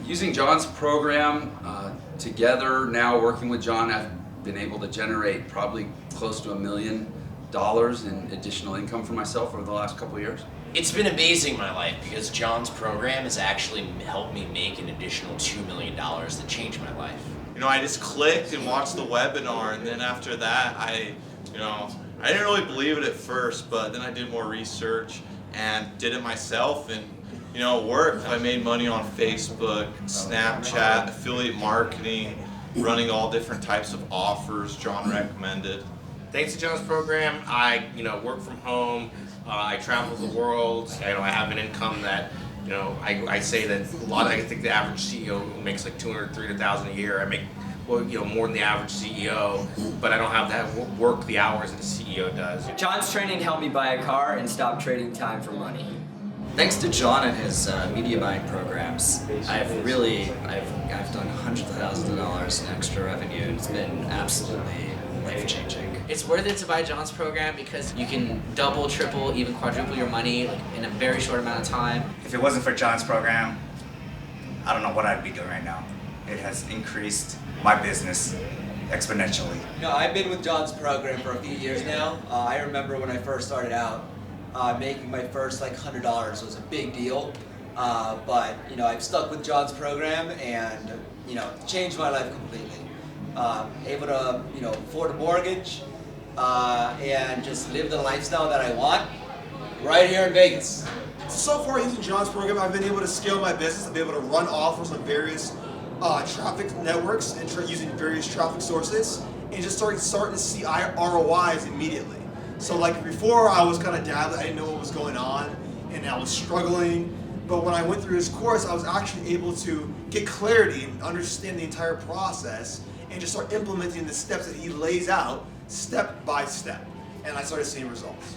Using John's program, together now working with John, I've been able to generate probably close to $1 million in additional income for myself over the last couple of years. It's been amazing in my life because John's program has actually helped me make an additional $2 million that changed my life. You know, I just clicked and watched the webinar, and then after that, I didn't really believe it at first, but then I did more research and did it myself, and it worked. I made money on Facebook, Snapchat, affiliate marketing, running all different types of offers John recommended. Thanks to John's program, I work from home. I travel the world. I have an income that I say that I think the average CEO makes like $200,000-$300,000 a year. I make more than the average CEO, but I don't have to work the hours that a CEO does. John's training helped me buy a car and stop trading time for money. Thanks to John and his media buying programs, I've done hundreds of thousands of dollars in extra revenue, and it's been absolutely life-changing. It's worth it to buy John's program because you can double, triple, even quadruple your money in a very short amount of time. If it wasn't for John's program, I don't know what I'd be doing right now. It has increased my business exponentially. I've been with John's program for a few years now. I remember when I first started out, making my first $100 was a big deal. But I've stuck with John's program and changed my life completely. Able to afford a mortgage and just live the lifestyle that I want right here in Vegas. So far using John's program, I've been able to scale my business. I've been able to run offers on various traffic networks and using various traffic sources, and just starting to see ROIs immediately. So before, I was kind of dabbling, I didn't know what was going on, and I was struggling. But when I went through his course, I was actually able to get clarity and understand the entire process and just start implementing the steps that he lays out step by step. And I started seeing results.